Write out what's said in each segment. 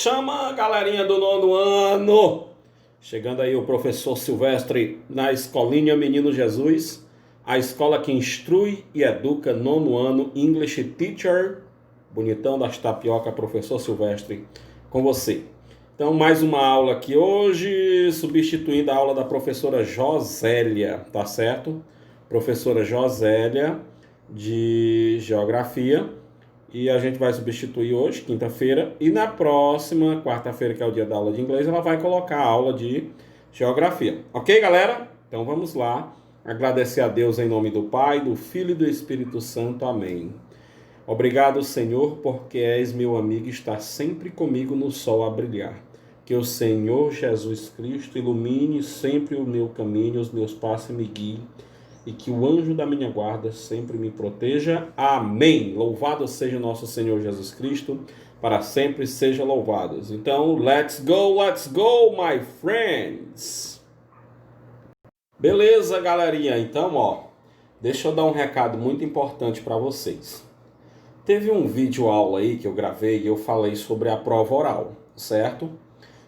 Chama a galerinha do nono ano. Chegando aí o professor Silvestre na Escolinha Menino Jesus, a escola que instrui e educa nono ano English Teacher, bonitão das tapioca, professor Silvestre, com você. Então, mais uma aula aqui hoje, substituindo a aula da professora Josélia, tá certo? Professora Josélia de Geografia. E a gente vai substituir hoje, quinta-feira, e na próxima, quarta-feira, que é o dia da aula de inglês, ela vai colocar a aula de geografia. Ok, galera? Então vamos lá. Agradecer a Deus em nome do Pai, do Filho e do Espírito Santo. Amém. Obrigado, Senhor, porque és meu amigo e está sempre comigo no sol a brilhar. Que o Senhor Jesus Cristo ilumine sempre o meu caminho, os meus passos e me guie. E que o anjo da minha guarda sempre me proteja. Amém. Louvado seja nosso Senhor Jesus Cristo, para sempre seja louvado. Então, let's go, my friends. Beleza, galerinha? Então, deixa eu dar um recado muito importante para vocês. Teve um vídeo aula aí que eu gravei e eu falei sobre a prova oral, certo? O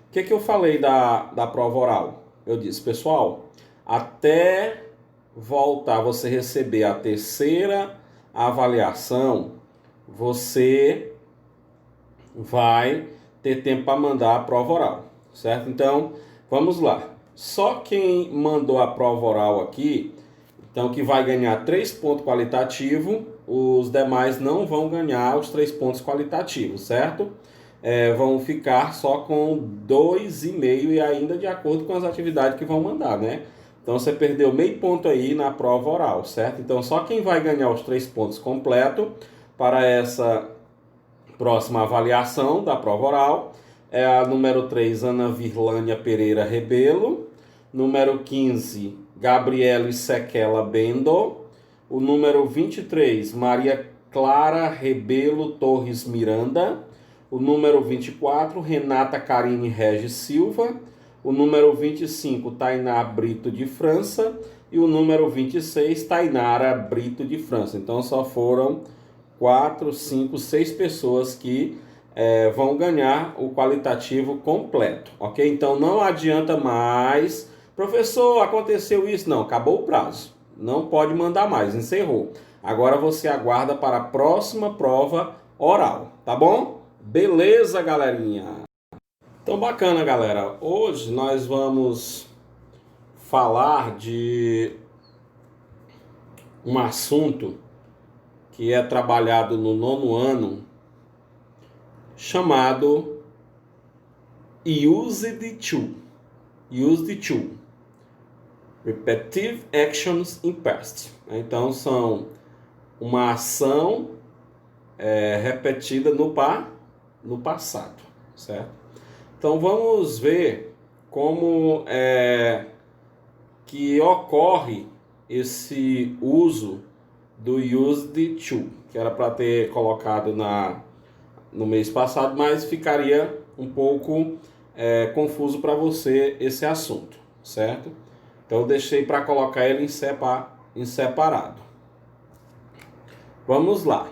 que eu falei da prova oral? Eu disse, pessoal, até voltar você receber a terceira avaliação, você vai ter tempo para mandar a prova oral, certo? Então, vamos lá. Só quem mandou a prova oral aqui, então que vai ganhar 3 pontos qualitativos, os demais não vão ganhar os 3 pontos qualitativos, certo? Vão ficar só com 2,5 e ainda de acordo com as atividades que vão mandar, né? Então, você perdeu meio ponto aí na prova oral, certo? Então, só quem vai ganhar os 3 pontos completos para essa próxima avaliação da prova oral é a número 3, Ana Virlânia Pereira Rebelo. Número 15, Gabriele Sequela Bendo. O número 23, Maria Clara Rebelo Torres Miranda. O número 24, Renata Karine Regis Silva. O número 25, Tainá Brito de França. E o número 26, Tainara Brito de França. Então, só foram 4, 5, 6 pessoas que vão ganhar o qualitativo completo. Ok? Então, não adianta mais. Professor, aconteceu isso? Não, acabou o prazo. Não pode mandar mais, encerrou. Agora você aguarda para a próxima prova oral, tá bom? Beleza, galerinha? Então, bacana, galera. Hoje nós vamos falar de um assunto que é trabalhado no nono ano, chamado Used to. Used to. Repetitive actions in past. Então, são uma ação repetida no passado, certo? Então, vamos ver como que ocorre esse uso do used to, que era para ter colocado no mês passado, mas ficaria um pouco confuso para você esse assunto, certo? Então, eu deixei para colocar ele em separado. Vamos lá.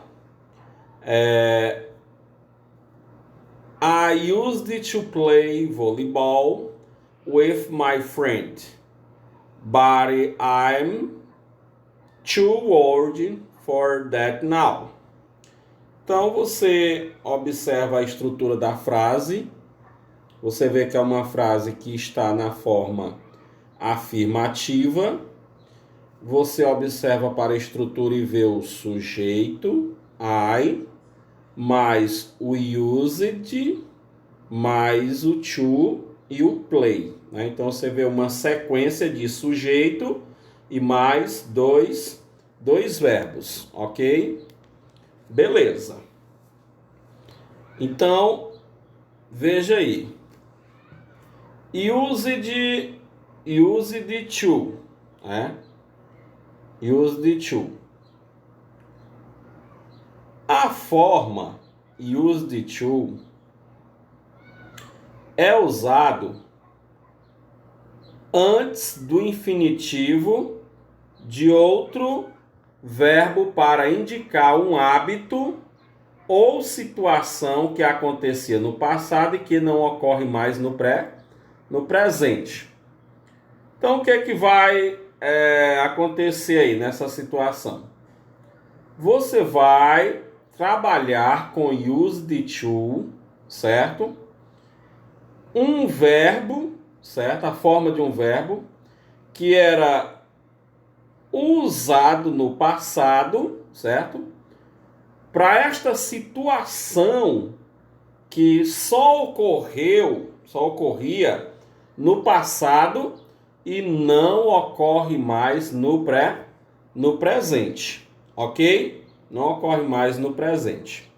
I used to play volleyball with my friend, but I'm too old for that now. Então, você observa a estrutura da frase. Você vê que é uma frase que está na forma afirmativa. Você observa para a estrutura e vê o sujeito, I, mais o used, mais o to e o play. Né? Então, você vê uma sequência de sujeito e mais dois verbos, ok? Beleza. Então, veja aí. Used to, né? Used to. A forma used to é usado antes do infinitivo de outro verbo para indicar um hábito ou situação que acontecia no passado e que não ocorre mais no presente. Então, o que é que vai acontecer aí nessa situação? Você vai trabalhar com used to, certo? Um verbo, certo? A forma de um verbo que era usado no passado, certo? Para esta situação que só ocorria no passado e não ocorre mais no presente, ok? Não ocorre mais no presente.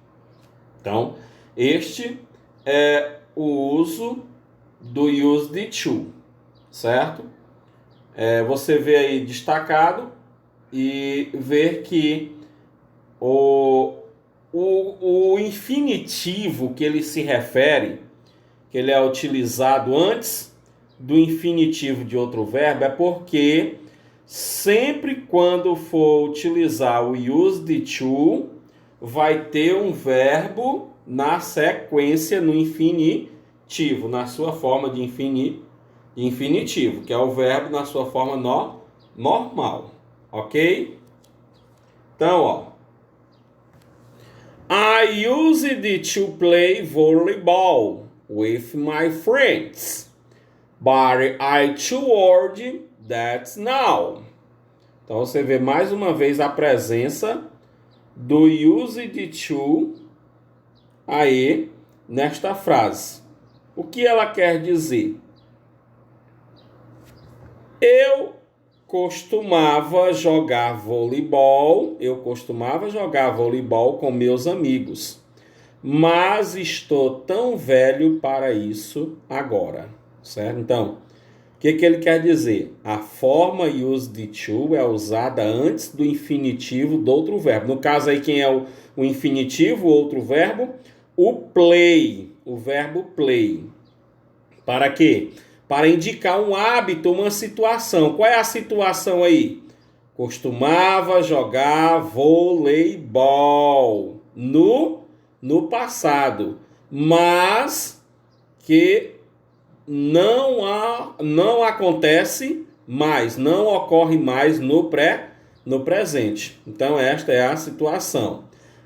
Então, este é o uso do used to, certo? Você vê aí destacado e ver que o infinitivo que ele se refere, que ele é utilizado antes do infinitivo de outro verbo, é porque sempre quando for utilizar o used to, vai ter um verbo na sequência no infinitivo, na sua forma de infinitivo, que é o verbo na sua forma normal, ok? Então, ó, I used to play volleyball with my friends, but I too old that now. Então você vê mais uma vez a presença do used to aí nesta frase. O que ela quer dizer? Eu costumava jogar voleibol com meus amigos, mas estou tão velho para isso agora, certo? Então, o que ele quer dizer? A forma used to é usada antes do infinitivo do outro verbo. No caso aí, quem é o infinitivo, o outro verbo? O play, o verbo play. Para quê? Para indicar um hábito, uma situação. Qual é a situação aí? Costumava jogar voleibol no passado, mas que não acontece mais, não ocorre mais no presente. Então esta é a situação.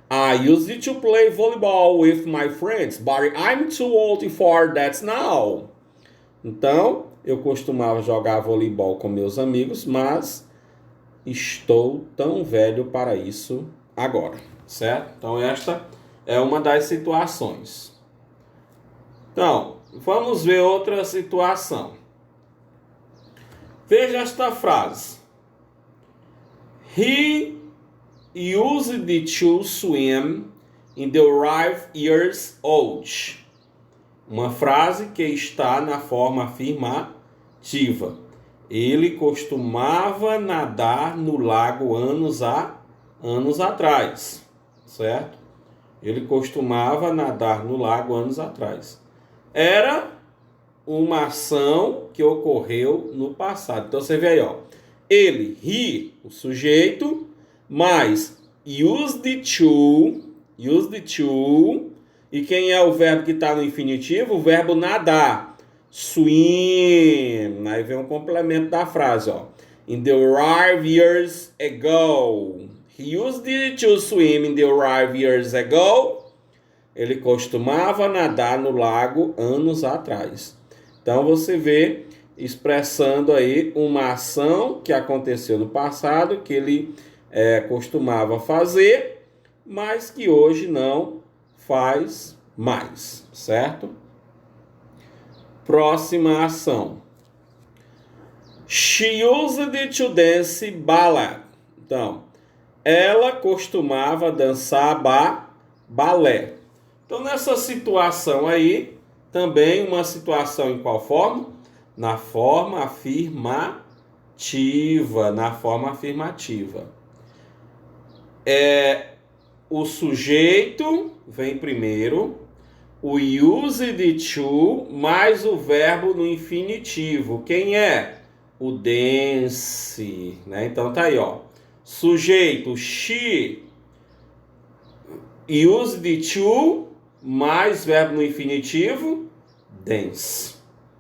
I used to play volleyball with my friends, but I'm too old for that now. Então, eu costumava jogar voleibol com meus amigos, mas estou tão velho para isso agora, certo? Então, esta é uma das situações. Então, vamos ver outra situação. Veja esta frase. He used to swim in the 5 years old. Uma frase que está na forma afirmativa. Ele costumava nadar no lago anos atrás, certo? Ele costumava nadar no lago anos atrás. Era uma ação que ocorreu no passado. Então você vê aí, ó. Ele, o sujeito, mais used to, e quem é o verbo que está no infinitivo? O verbo nadar. Swim. Aí vem um complemento da frase, ó. In the 5 years ago. He used to swim in the 5 years ago. Ele costumava nadar no lago anos atrás. Então você vê expressando aí uma ação que aconteceu no passado, que ele costumava fazer, mas que hoje não faz mais, certo? Próxima ação. She used to dance ballet. Então, ela costumava dançar balé. Então, nessa situação aí, também uma situação em qual forma? Na forma afirmativa. Na forma afirmativa. O sujeito vem primeiro, o used to mais o verbo no infinitivo. Quem é? O dance, né? Então tá aí, ó. Sujeito, she use de to mais verbo no infinitivo, dance.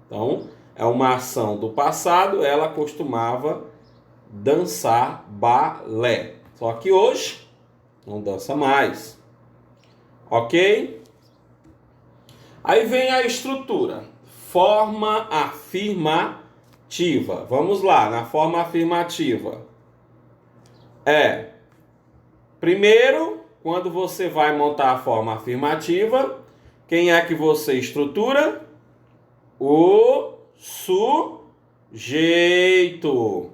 Então, é uma ação do passado, ela costumava dançar balé. Só que hoje não dança mais. Ok? Aí vem a estrutura. Forma afirmativa. Vamos lá, na forma afirmativa. Primeiro, quando você vai montar a forma afirmativa, quem é que você estrutura? O sujeito.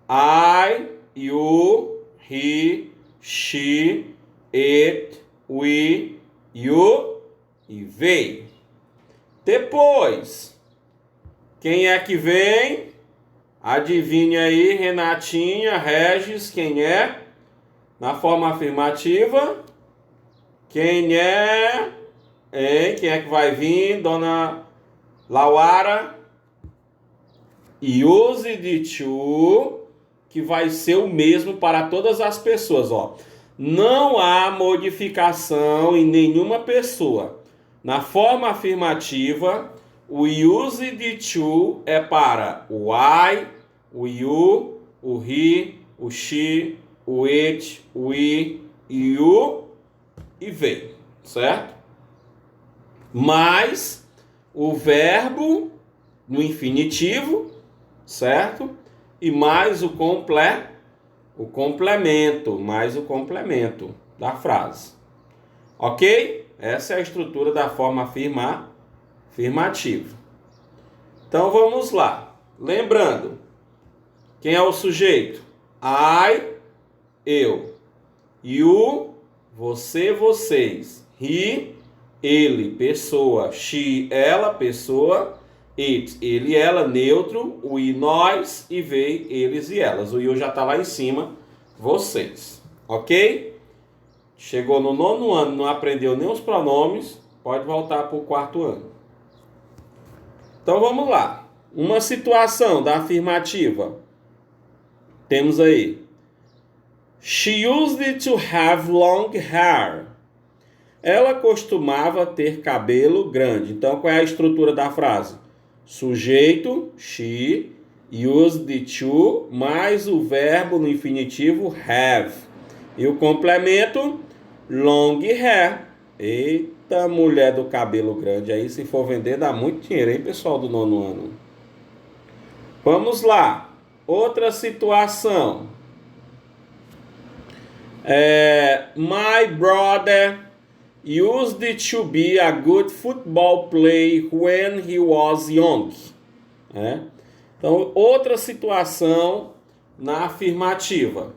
I, you, he, she, it, we, you e they. Depois, quem é que vem? Adivinhe aí, Renatinha, Regis, quem é? Na forma afirmativa, quem é? Hein? Quem é que vai vir? Dona Lauara? Use de to, que vai ser o mesmo para todas as pessoas, ó. Não há modificação em nenhuma pessoa. Na forma afirmativa, o use de to é para o I, o you, o he, o she, o it, o we, you e they, certo? Mais o verbo no infinitivo, certo? E mais o complemento, mais o complemento da frase. Ok? Essa é a estrutura da forma afirmativa. Então vamos lá. Lembrando, quem é o sujeito? I, eu. You, você, vocês. He, ele, pessoa. She, ela, pessoa. It, ele, ela, neutro. We, nós. E they, eles e elas. O you já está lá em cima, vocês. Ok? Chegou no 9º ano, não aprendeu nem os pronomes, pode voltar para o 4º ano. Então vamos lá. Uma situação da afirmativa. Temos aí. She used to have long hair. Ela costumava ter cabelo grande. Então qual é a estrutura da frase? Sujeito, she, used to, mais o verbo no infinitivo have. E o complemento, long hair. Eita, mulher do cabelo grande. Aí, se for vender, dá muito dinheiro, hein, pessoal do 9º ano? Vamos lá. Outra situação. My brother used to be a good football player when he was young. Então, outra situação na afirmativa.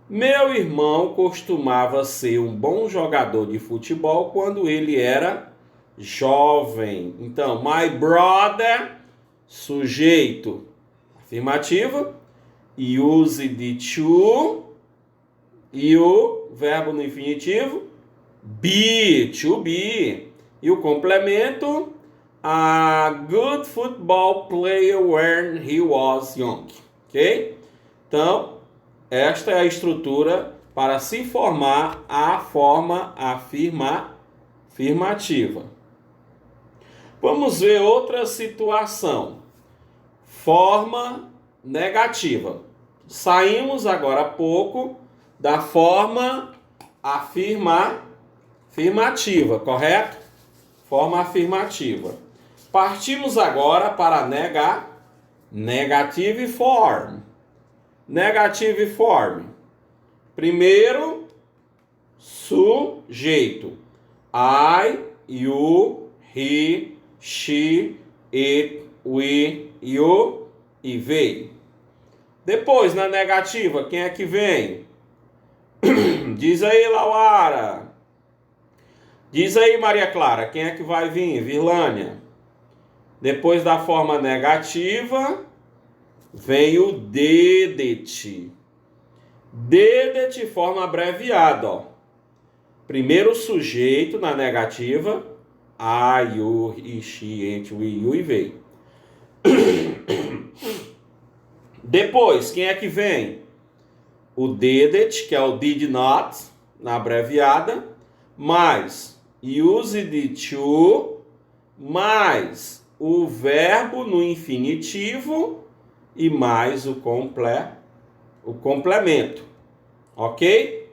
Meu irmão costumava ser um bom jogador de futebol quando ele era jovem. Então, my brother, sujeito, afirmativa, use de to, e o verbo no infinitivo, be, to be. E o complemento, a good football player when he was young. Ok? Então, esta é a estrutura para se formar a forma afirmativa. Vamos ver outra situação. Forma negativa. Saímos agora há pouco da forma afirmativa, correto? Forma afirmativa. Partimos agora para negative form. Negative form. Primeiro, sujeito. I, you, he, she, it, we, you e they. Depois, na negativa, quem é que vem? Diz aí, Lauara. Diz aí, Maria Clara, quem é que vai vir? Virlânia. Depois da forma negativa, vem o did. Did, forma abreviada, ó. Primeiro sujeito na negativa, I, you, he, she, it, we, you e they. Depois, quem é que vem? O did, que é o did not, na abreviada. mais used to, mais o verbo no infinitivo e mais o complemento. Ok?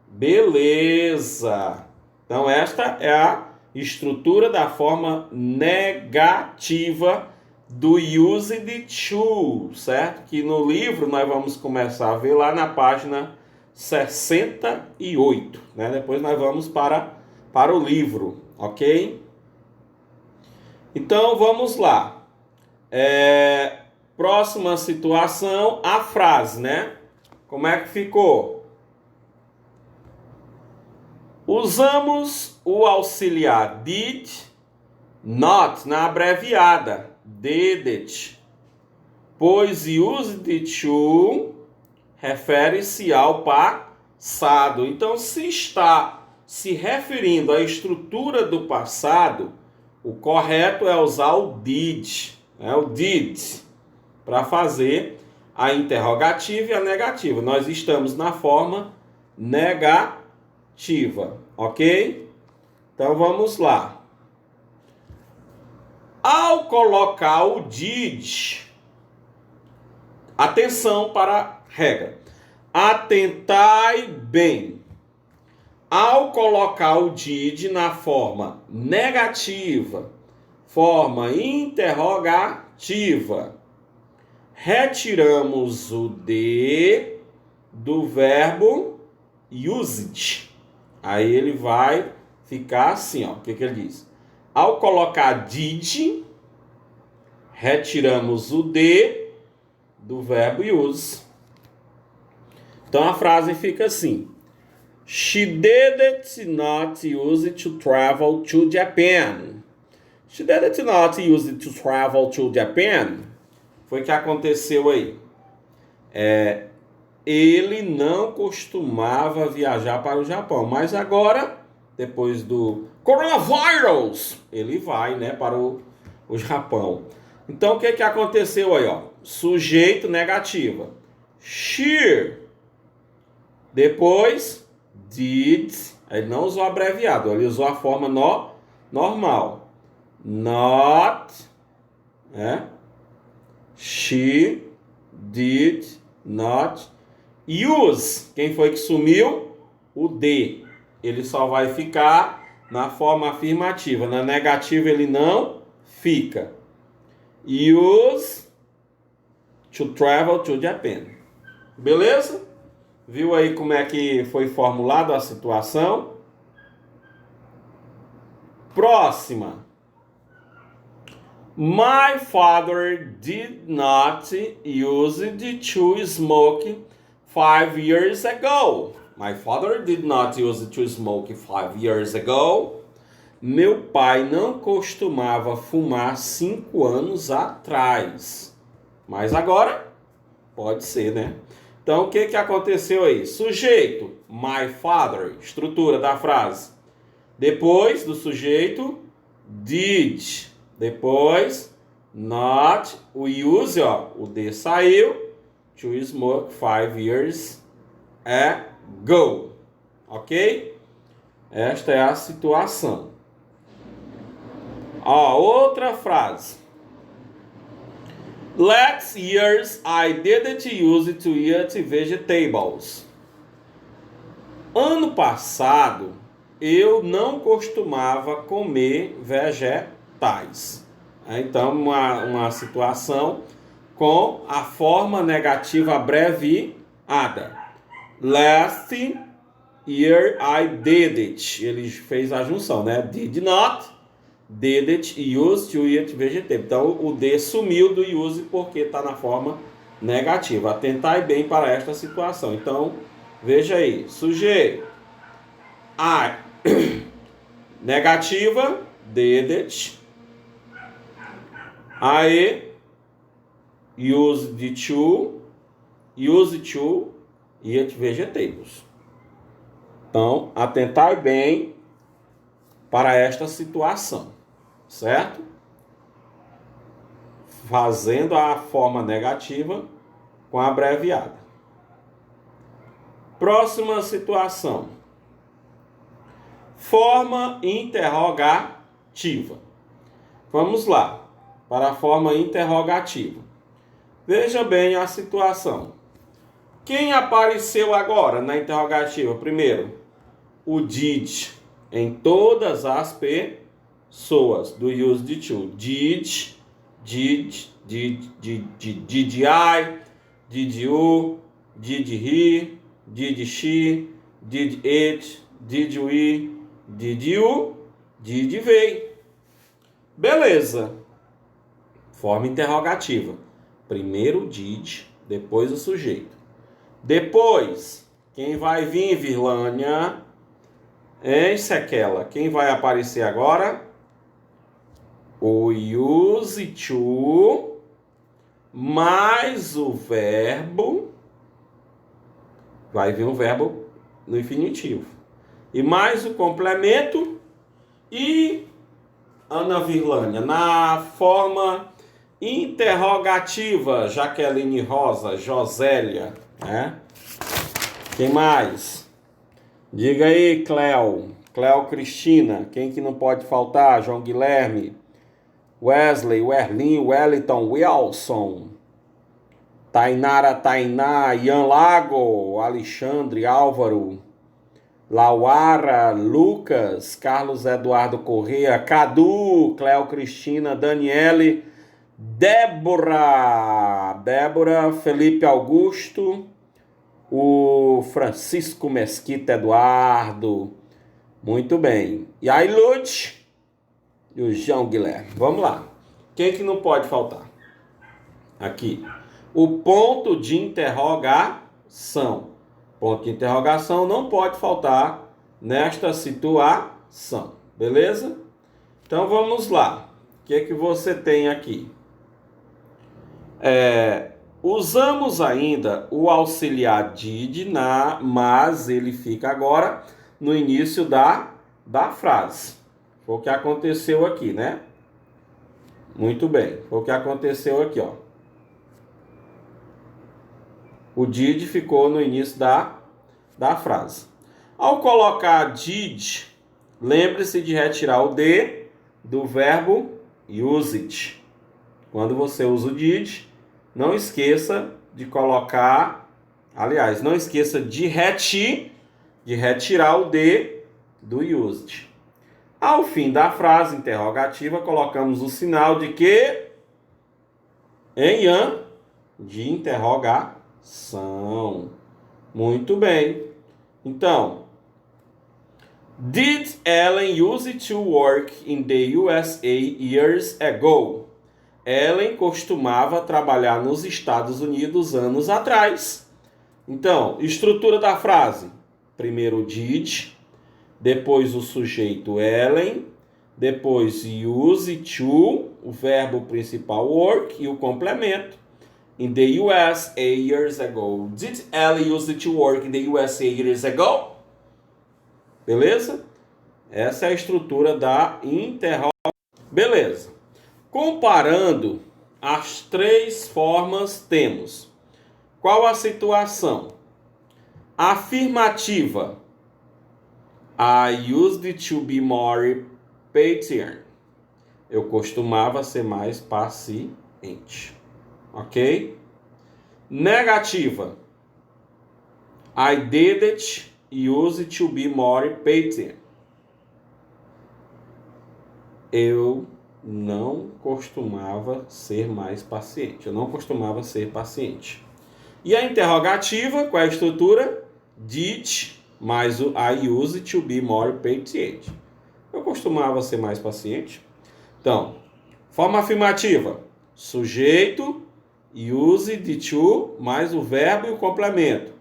Beleza! Então esta é a estrutura da forma negativa do used to, certo? Que no livro nós vamos começar a ver lá na página 68, né? Depois nós vamos para o livro, ok? Então vamos lá. Próxima situação, a frase, né? Como é que ficou? Usamos o auxiliar did not na abreviada did, pois used to refere-se ao passado. Então, se está se referindo à estrutura do passado, o correto é usar o did, para fazer a interrogativa e a negativa. Nós estamos na forma negativa, ok? Então vamos lá. Ao colocar o did, atenção para a regra. Atentai bem. Ao colocar o did na forma negativa, forma interrogativa, retiramos o D do verbo used. Aí ele vai ficar assim, ó. O que ele diz? Ao colocar did, retiramos o D do verbo use. Então a frase fica assim: She did not use it to travel to Japan. She did not use it to travel to Japan. Foi o que aconteceu aí. Ele não costumava viajar para o Japão, mas agora, depois do coronavírus, ele vai, né, para o Japão. Então, o que aconteceu aí, ó? Sujeito negativa. She. Depois, did. Ele não usou abreviado, ele usou a forma normal. Not. She did not use. Quem foi que sumiu? O D. Ele só vai ficar na forma afirmativa. Na negativa ele não fica. Use to travel to Japan. Beleza? Viu aí como é que foi formulada a situação? Próxima. My father did not use it to smoke 5 years ago. My father did not use it to smoke 5 years ago. Meu pai não costumava fumar 5 anos atrás. Mas agora, pode ser, né? Então, o que aconteceu aí? Sujeito, my father, estrutura da frase. Depois do sujeito, did. Depois, not, o use, ó, o D saiu, to smoke 5 years ago. Ok? Esta é a situação. Ó, outra frase. Last years I didn't use to eat vegetables. Ano passado, eu não costumava comer vegetais. Então, uma situação com a forma negativa abreviada. Last year I did it. Ele fez a junção, né? Did not, did it, use to eat vegetable. Então, o D sumiu do use porque está na forma negativa. Atentai bem para esta situação. Então, veja aí. Sujeito. I. Negativa. Did it. I. Used to. Eat vegetables. Então, atentai bem para esta situação, certo? Fazendo a forma negativa com a abreviada. Próxima situação. Forma interrogativa. Vamos lá, para a forma interrogativa. Veja bem a situação. Quem apareceu agora na interrogativa? Primeiro, o did em todas as pessoas do use de to. Did I, did you, did he, did she, did it, did we, did you, did they. Beleza. Forma interrogativa. Primeiro did, depois o sujeito. Depois, quem vai vir, Virlânia? Hein, Sequela? Quem vai aparecer agora? O use to mais o verbo. Vai vir um verbo no infinitivo. E mais o complemento. E, Ana Virlânia, na forma interrogativa, Jaqueline Rosa, Josélia, né? Quem mais? Diga aí, Cléo Cristina, quem que não pode faltar? João Guilherme, Wesley, Werlin, Wellington, Wilson, Tainara, Tainá, Ian Lago, Alexandre, Álvaro, Lauara, Lucas, Carlos Eduardo Corrêa, Cadu, Cléo Cristina, Daniele, Débora, Felipe Augusto, o Francisco Mesquita Eduardo. Muito bem. E aí, Lute e o João Guilherme. Vamos lá. Quem que não pode faltar? Aqui. O ponto de interrogação. Ponto de interrogação não pode faltar nesta situação. Beleza? Então, vamos lá. O que é que você tem aqui? Usamos ainda o auxiliar did, mas ele fica agora no início da frase. Foi o que aconteceu aqui, né? Muito bem. Foi o que aconteceu aqui, ó. O did ficou no início da frase. Ao colocar did, lembre-se de retirar o D do verbo use it. Quando você usa o did, não esqueça de colocar... Aliás, não esqueça de retirar o D do used. Ao fim da frase interrogativa, colocamos o sinal de que? Em an, de interrogação. Muito bem. Então, did Ellen use to work in the USA years ago? Ellen costumava trabalhar nos Estados Unidos anos atrás. Então, estrutura da frase. Primeiro did, depois o sujeito Ellen, depois use to, o verbo principal work e o complemento. In the USA years ago. Did Ellen use to work in the USA years ago? Beleza? Essa é a estrutura da interrogação. Beleza. Comparando as três formas, temos. Qual a situação? Afirmativa. I used to be more patient. Eu costumava ser mais paciente. Ok? Negativa. I didn't use to be more patient. Eu não costumava ser mais paciente. Eu não costumava ser paciente. E a interrogativa, qual é a estrutura? Did mais o I used to be more patient. Eu costumava ser mais paciente. Então, forma afirmativa. Sujeito, use de to, mais o verbo e o complemento.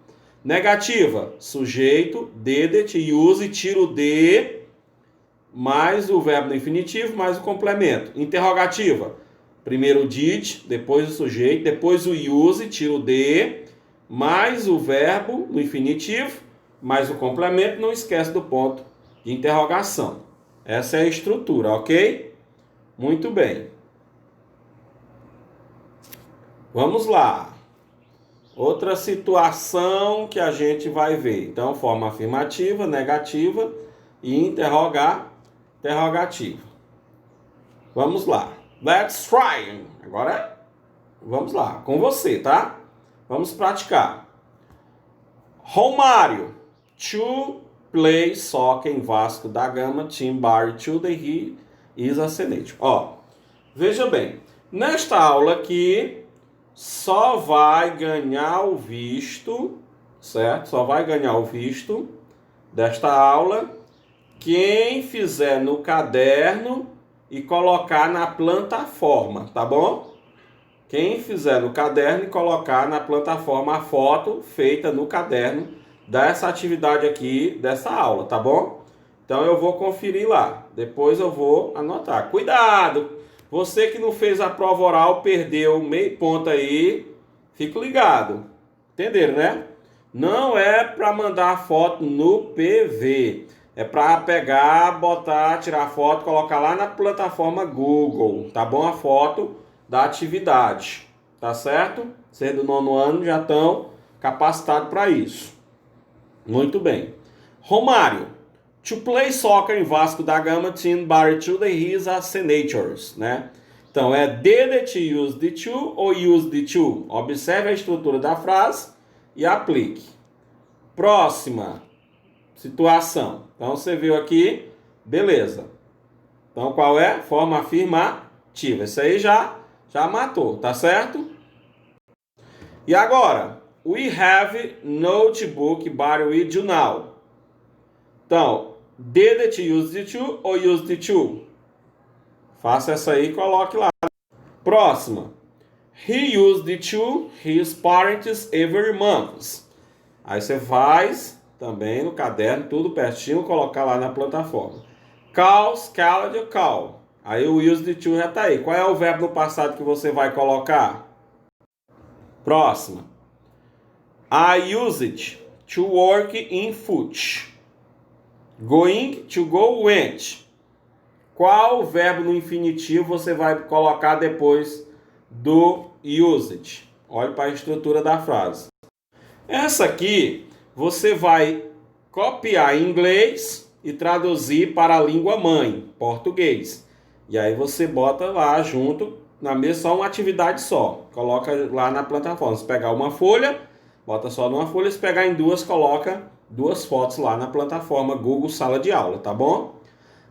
Negativa, sujeito, didn't, use, tira o de, mais o verbo no infinitivo, mais o complemento. Interrogativa, primeiro o did, depois o sujeito, depois o use, tira o de, mais o verbo no infinitivo, mais o complemento, não esquece do ponto de interrogação. Essa é a estrutura, ok? Muito bem. Vamos lá. Outra situação que a gente vai ver. Então, forma afirmativa, negativa, e interrogativo. Vamos lá. Let's try. Agora, vamos lá. Com você, tá? Vamos praticar. Romário. To play soccer em Vasco da Gama. Team Barry to the He is a senator. Ó, veja bem. Nesta aula aqui, só vai ganhar o visto, certo? Só vai ganhar o visto desta aula quem fizer no caderno e colocar na plataforma, tá bom? Quem fizer no caderno e colocar na plataforma a foto feita no caderno dessa atividade aqui, dessa aula, tá bom? Então eu vou conferir lá, depois eu vou anotar. Cuidado! Você que não fez a prova oral, perdeu meio ponto aí, fique ligado. Entenderam, né? Não é para mandar foto no PV. É para pegar, botar, tirar foto, colocar lá na plataforma Google, tá bom? A foto da atividade, tá certo? Vocês do 9º ano já estão capacitados para isso. Muito bem. Romário. To play soccer em Vasco da Gama, team Barry to the His are senators, né? Então, é did it use the to ou use the to? Observe a estrutura da frase e aplique. Próxima situação. Então, você viu aqui, beleza. Então, qual é? Forma afirmativa. Isso aí já matou, tá certo? E agora, we have notebook, but we do now. Então, did it use the to ou use the to? Faça essa aí e coloque lá. Próxima. He used the to his parents every month. Aí você faz também no caderno, tudo pertinho, colocar lá na plataforma. Calls, called, call. Aí o use the to já tá aí. Qual é o verbo no passado que você vai colocar? Próxima. I use it to work in foot. Going, to go, went. Qual verbo no infinitivo você vai colocar depois do use it? Olhe para a estrutura da frase. Essa aqui você vai copiar em inglês e traduzir para a língua mãe, português. E aí você bota lá junto, na mesa, só uma atividade só. Coloca lá na plataforma. Se pegar uma folha, bota só numa folha. Se pegar em duas, coloca 2 fotos lá na plataforma Google Sala de Aula, tá bom?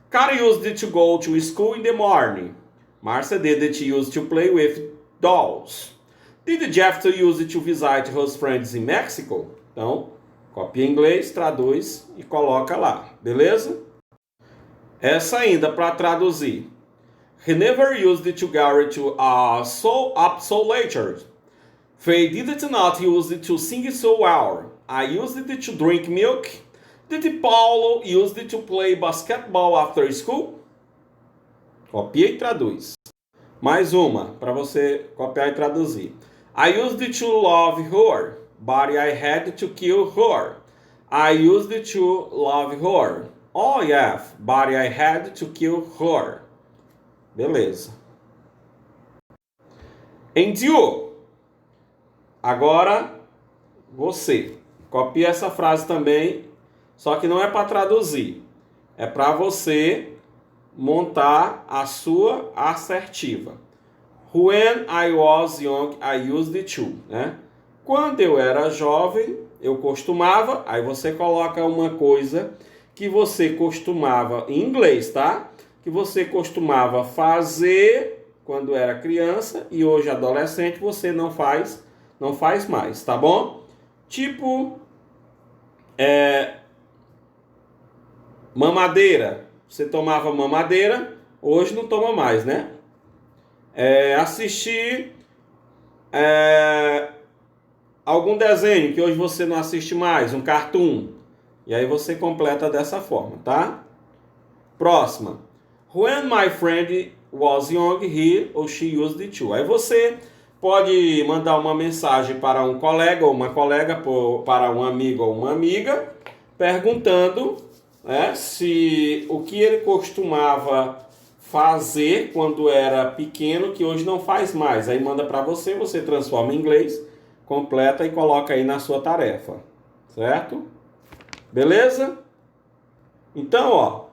Cara used it to go to school in the morning. Marcia did it use to play with dolls. Did Jeff use it to visit his friends in Mexico? Então, copia em inglês, traduz e coloca lá, beleza? Essa ainda para traduzir. He never used it to go to up so later. They did not use it to sing so well. I used it to drink milk. Did Paulo use it to play basketball after school? Copia e traduz. Mais uma, para você copiar e traduzir. I used it to love her, but I had to kill her. I used it to love her. Oh, yeah, but I had to kill her. Beleza. And you. Agora, você. Copia essa frase também, só que não é para traduzir. É para você montar a sua assertiva. When I was young, I used it to, né? Quando eu era jovem, eu costumava, aí você coloca uma coisa que você costumava, em inglês, tá? Que você costumava fazer quando era criança e hoje adolescente você não faz mais, tá bom? Tipo, mamadeira. Você tomava mamadeira, hoje não toma mais, né? Assistir algum desenho que hoje você não assiste mais, um cartoon. E aí você completa dessa forma, tá? Próxima. When my friend was young, he or she used it to. Aí você pode mandar uma mensagem para um colega ou uma colega, para um amigo ou uma amiga, perguntando, se o que ele costumava fazer quando era pequeno, que hoje não faz mais. Aí manda para você, você transforma em inglês, completa e coloca aí na sua tarefa. Certo? Beleza? Então, ó,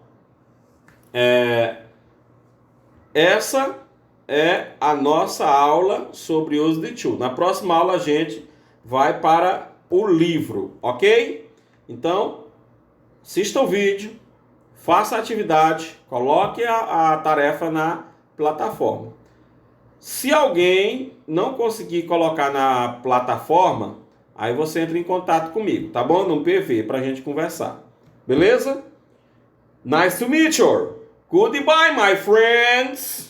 essa é a nossa aula sobre uso de to. Na próxima aula a gente vai para o livro, ok? Então, assista o vídeo, faça a atividade, coloque a tarefa na plataforma. Se alguém não conseguir colocar na plataforma, aí você entra em contato comigo, tá bom? No PV, pra gente conversar. Beleza? Nice to meet you. Goodbye, my friends.